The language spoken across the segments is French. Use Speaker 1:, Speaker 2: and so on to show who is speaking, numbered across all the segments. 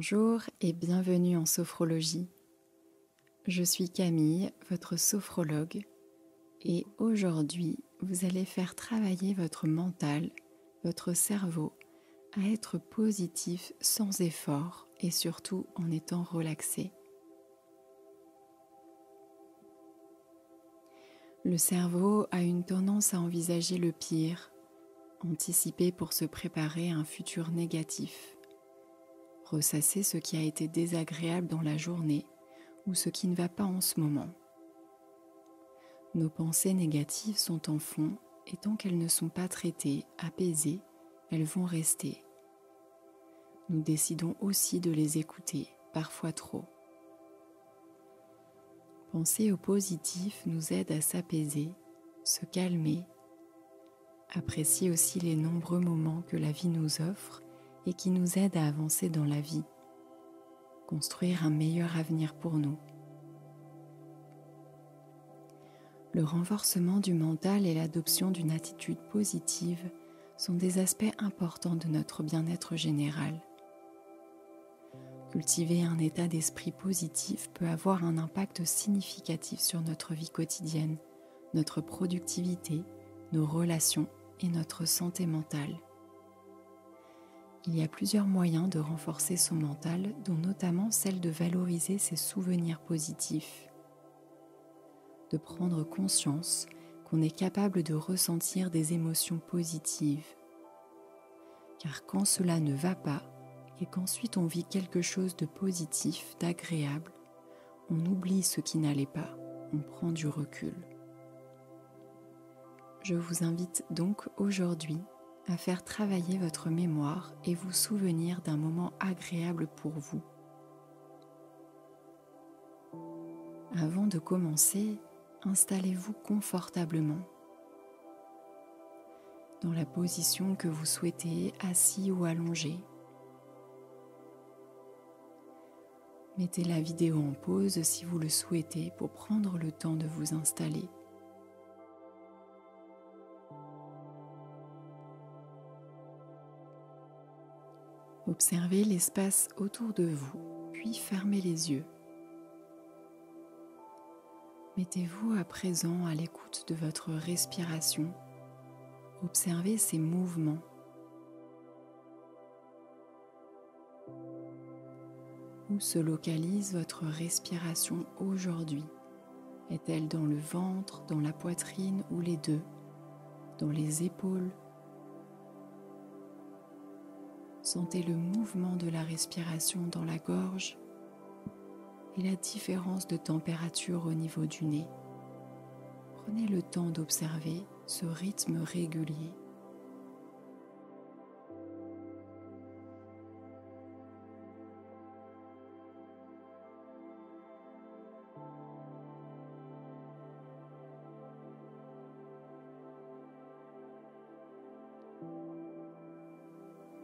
Speaker 1: Bonjour et bienvenue en sophrologie. Je suis Camille, votre sophrologue, et aujourd'hui, vous allez faire travailler votre mental, votre cerveau, à être positif sans effort et surtout en étant relaxé. Le cerveau a une tendance à envisager le pire, anticiper pour se préparer à un futur négatif, ressasser ce qui a été désagréable dans la journée ou ce qui ne va pas en ce moment. Nos pensées négatives sont en fond et tant qu'elles ne sont pas traitées, apaisées, elles vont rester. Nous décidons aussi de les écouter, parfois trop. Penser au positif nous aide à s'apaiser, se calmer, apprécier aussi les nombreux moments que la vie nous offre et qui nous aident à avancer dans la vie, construire un meilleur avenir pour nous. Le renforcement du mental et l'adoption d'une attitude positive sont des aspects importants de notre bien-être général. Cultiver un état d'esprit positif peut avoir un impact significatif sur notre vie quotidienne, notre productivité, nos relations et notre santé mentale. Il y a plusieurs moyens de renforcer son mental, dont notamment celle de valoriser ses souvenirs positifs, de prendre conscience qu'on est capable de ressentir des émotions positives. Car quand cela ne va pas, et qu'ensuite on vit quelque chose de positif, d'agréable, on oublie ce qui n'allait pas, on prend du recul. Je vous invite donc aujourd'hui à faire travailler votre mémoire et vous souvenir d'un moment agréable pour vous. Avant de commencer, installez-vous confortablement dans la position que vous souhaitez, assis ou allongé. Mettez la vidéo en pause si vous le souhaitez pour prendre le temps de vous installer. Observez l'espace autour de vous, puis fermez les yeux. Mettez-vous à présent à l'écoute de votre respiration. Observez ses mouvements. Où se localise votre respiration aujourd'hui? Est-elle dans le ventre, dans la poitrine ou les deux? Dans les épaules? Sentez le mouvement de la respiration dans la gorge et la différence de température au niveau du nez. Prenez le temps d'observer ce rythme régulier.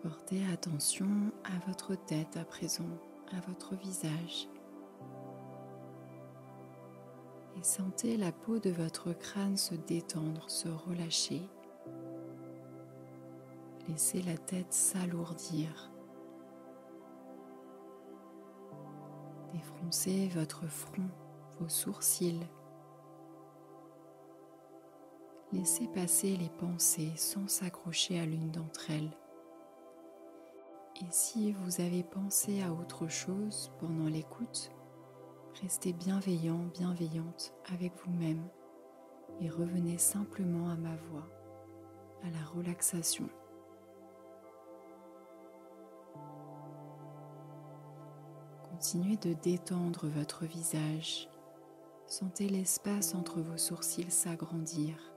Speaker 1: Portez attention à votre tête à présent, à votre visage. Et sentez la peau de votre crâne se détendre, se relâcher. Laissez la tête s'alourdir. Défroncez votre front, vos sourcils. Laissez passer les pensées sans s'accrocher à l'une d'entre elles. Et si vous avez pensé à autre chose pendant l'écoute, restez bienveillant, bienveillante avec vous-même et revenez simplement à ma voix, à la relaxation. Continuez de détendre votre visage. Sentez l'espace entre vos sourcils s'agrandir.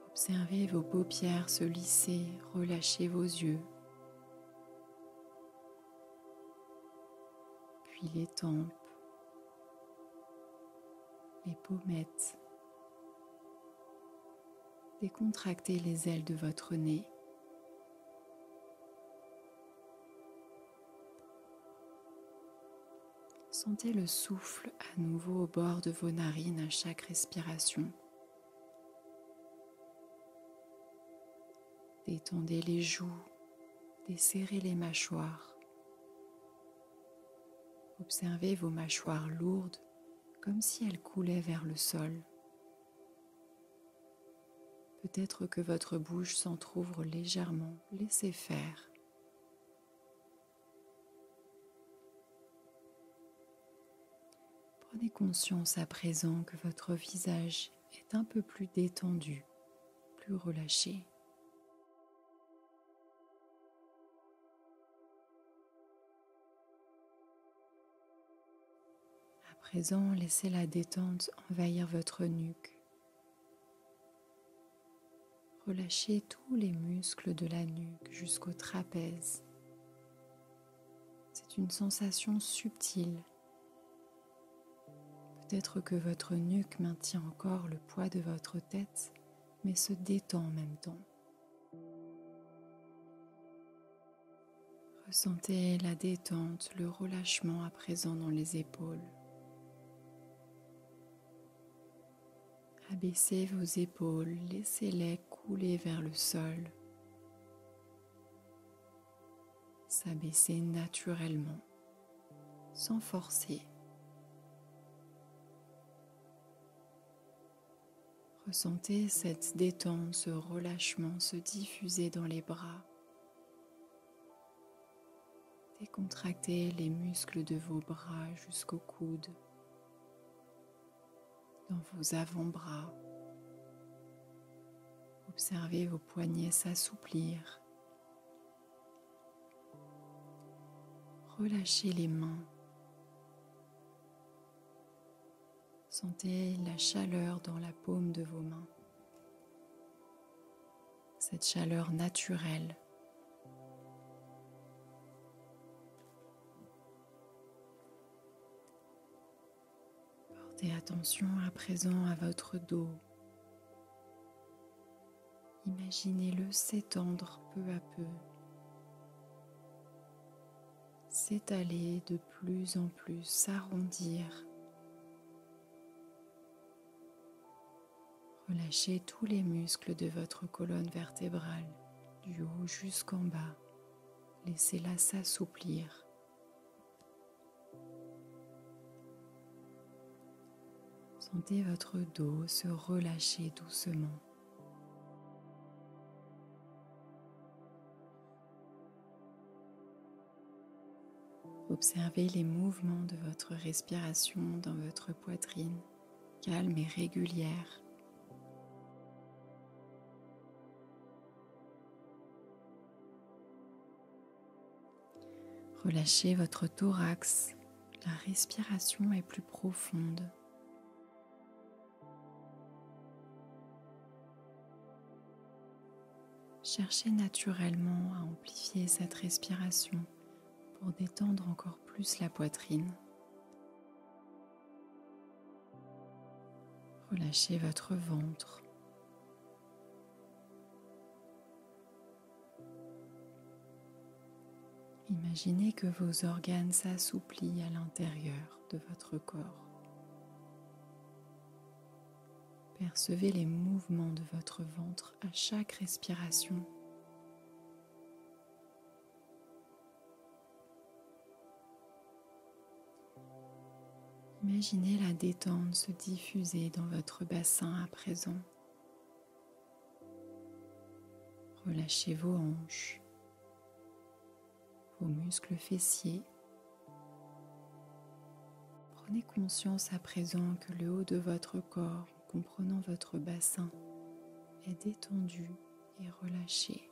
Speaker 1: Observez vos paupières se lisser, relâchez vos yeux, puis les tempes, les pommettes. Décontractez les ailes de votre nez. Sentez le souffle à nouveau au bord de vos narines à chaque respiration. Détendez les joues, desserrez les mâchoires. Observez vos mâchoires lourdes comme si elles coulaient vers le sol. Peut-être que votre bouche s'entrouvre légèrement, laissez faire. Prenez conscience à présent que votre visage est un peu plus détendu, plus relâché. À présent, laissez la détente envahir votre nuque. Relâchez tous les muscles de la nuque jusqu'au trapèze. C'est une sensation subtile. Peut-être que votre nuque maintient encore le poids de votre tête, mais se détend en même temps. Ressentez la détente, le relâchement à présent dans les épaules. Abaissez vos épaules, laissez-les couler vers le sol. S'abaisser naturellement, sans forcer. Ressentez cette détente, ce relâchement se diffuser dans les bras. Décontractez les muscles de vos bras jusqu'au coude, dans vos avant-bras. Observez vos poignets s'assouplir. Relâchez les mains. Sentez la chaleur dans la paume de vos mains. Cette chaleur naturelle. Portez attention à présent à votre dos. Imaginez-le s'étendre peu à peu, s'étaler de plus en plus, s'arrondir. Relâchez tous les muscles de votre colonne vertébrale, du haut jusqu'en bas. Laissez-la s'assouplir. Sentez votre dos se relâcher doucement. Observez les mouvements de votre respiration dans votre poitrine, calme et régulière. Relâchez votre thorax, la respiration est plus profonde. Cherchez naturellement à amplifier cette respiration pour détendre encore plus la poitrine. Relâchez votre ventre. Imaginez que vos organes s'assouplissent à l'intérieur de votre corps. Percevez les mouvements de votre ventre à chaque respiration. Imaginez la détente se diffuser dans votre bassin à présent. Relâchez vos hanches, vos muscles fessiers. Prenez conscience à présent que le haut de votre corps, comprenant votre bassin, est détendu et relâché.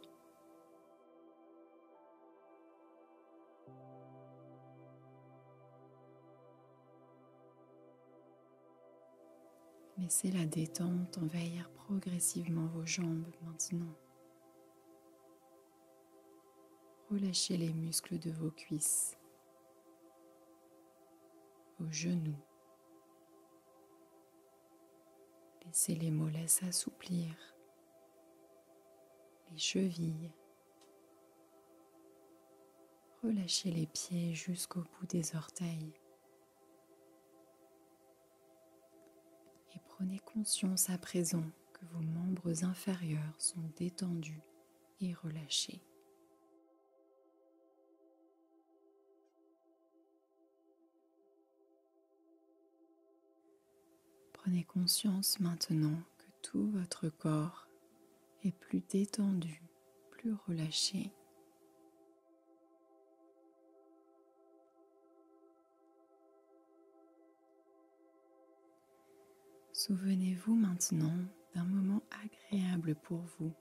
Speaker 1: Laissez la détente envahir progressivement vos jambes maintenant. Relâchez les muscles de vos cuisses, vos genoux. Laissez les mollets s'assouplir, les chevilles. Relâchez les pieds jusqu'au bout des orteils. Prenez conscience à présent que vos membres inférieurs sont détendus et relâchés. Prenez conscience maintenant que tout votre corps est plus détendu, plus relâché. Souvenez-vous maintenant d'un moment agréable pour vous.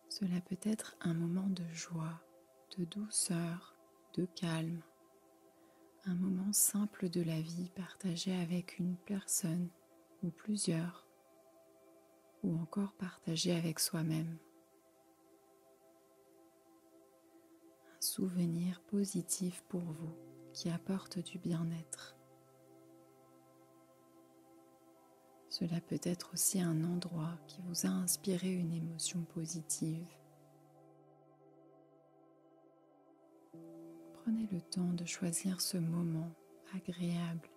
Speaker 1: Cela peut être un moment de joie, de douceur, de calme, un moment simple de la vie partagé avec une personne ou plusieurs, ou encore partagé avec soi-même. Un souvenir positif pour vous qui apporte du bien-être. Cela peut être aussi un endroit qui vous a inspiré une émotion positive. Prenez le temps de choisir ce moment agréable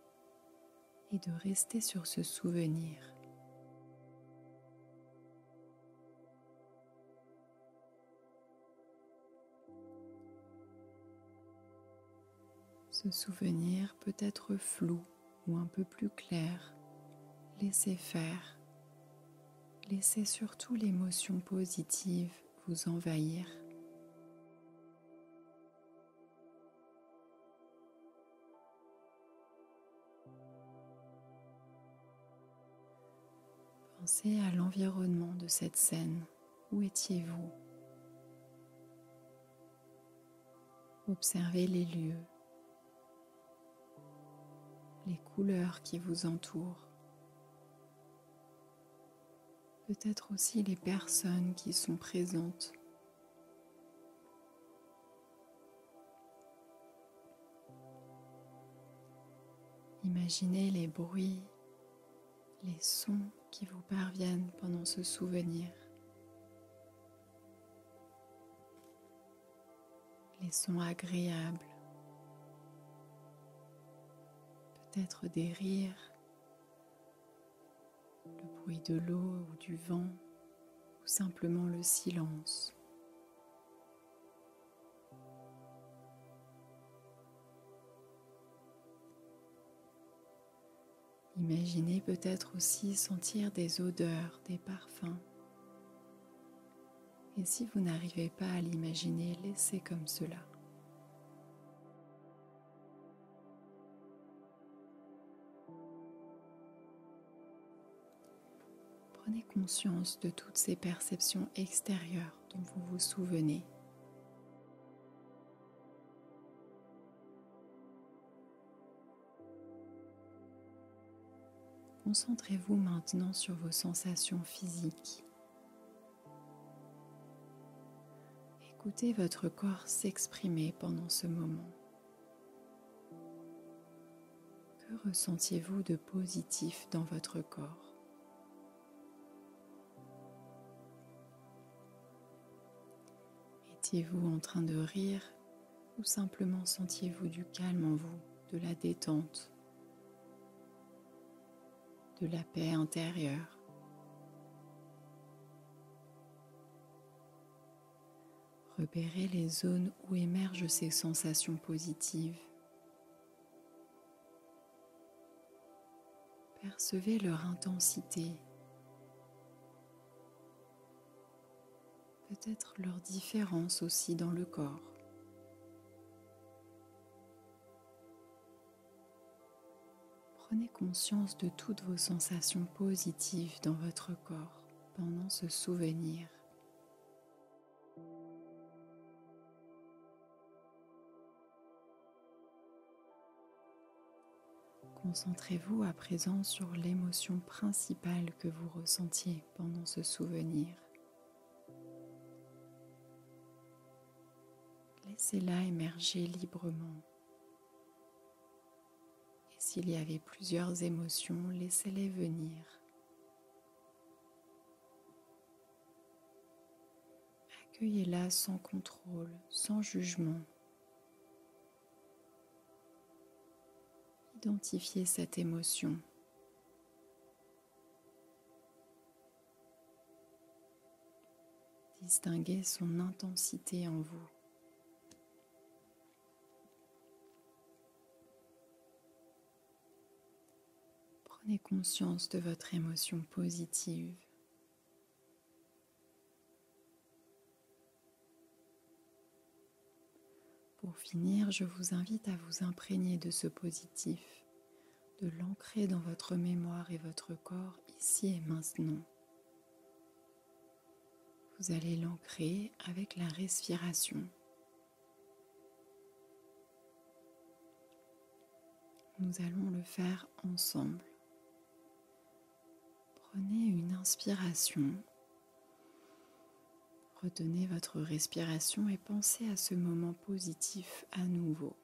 Speaker 1: et de rester sur ce souvenir. Ce souvenir peut être flou ou un peu plus clair. Laissez faire. Laissez surtout l'émotion positive vous envahir. Pensez à l'environnement de cette scène. Où étiez-vous? Observez les lieux, les couleurs qui vous entourent. Peut-être aussi les personnes qui sont présentes. Imaginez les bruits, les sons qui vous parviennent pendant ce souvenir. Les sons agréables. Peut-être des rires, le bruit de l'eau ou du vent, ou simplement le silence. Imaginez peut-être aussi sentir des odeurs, des parfums. Et si vous n'arrivez pas à l'imaginer, laissez comme cela. Prenez conscience de toutes ces perceptions extérieures dont vous vous souvenez. Concentrez-vous maintenant sur vos sensations physiques. Écoutez votre corps s'exprimer pendant ce moment. Que ressentiez-vous de positif dans votre corps? Étiez-vous en train de rire ou simplement sentiez-vous du calme en vous, de la détente, de la paix intérieure? Repérez les zones où émergent ces sensations positives. Percevez leur intensité, peut-être leur différence aussi dans le corps. Prenez conscience de toutes vos sensations positives dans votre corps pendant ce souvenir. Concentrez-vous à présent sur l'émotion principale que vous ressentiez pendant ce souvenir. Laissez-la émerger librement. Et s'il y avait plusieurs émotions, laissez-les venir. Accueillez-la sans contrôle, sans jugement. Identifiez cette émotion. Distinguez son intensité en vous. Prenez conscience de votre émotion positive. Pour finir, je vous invite à vous imprégner de ce positif, de l'ancrer dans votre mémoire et votre corps ici et maintenant. Vous allez l'ancrer avec la respiration. Nous allons le faire ensemble. Prenez une inspiration. Retenez votre respiration et pensez à ce moment positif à nouveau.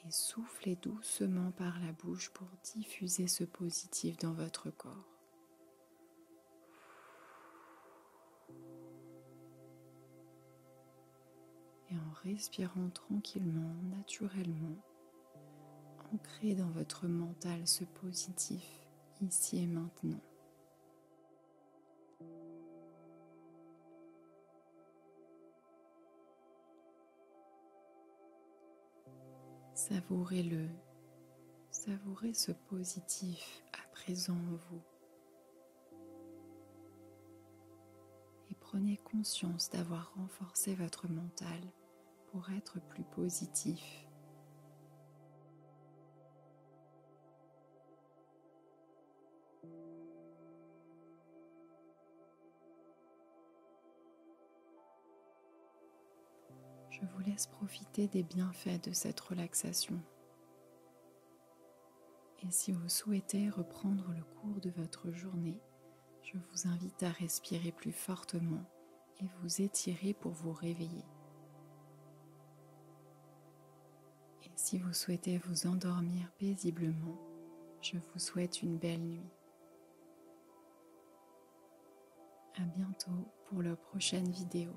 Speaker 1: Et soufflez doucement par la bouche pour diffuser ce positif dans votre corps. Et en respirant tranquillement, naturellement, ancrez dans votre mental ce positif ici et maintenant. Savourez-le, savourez ce positif à présent en vous. Et prenez conscience d'avoir renforcé votre mental pour être plus positif. Je vous laisse profiter des bienfaits de cette relaxation. Et si vous souhaitez reprendre le cours de votre journée, je vous invite à respirer plus fortement et vous étirer pour vous réveiller. Et si vous souhaitez vous endormir paisiblement, je vous souhaite une belle nuit. À bientôt pour la prochaine vidéo.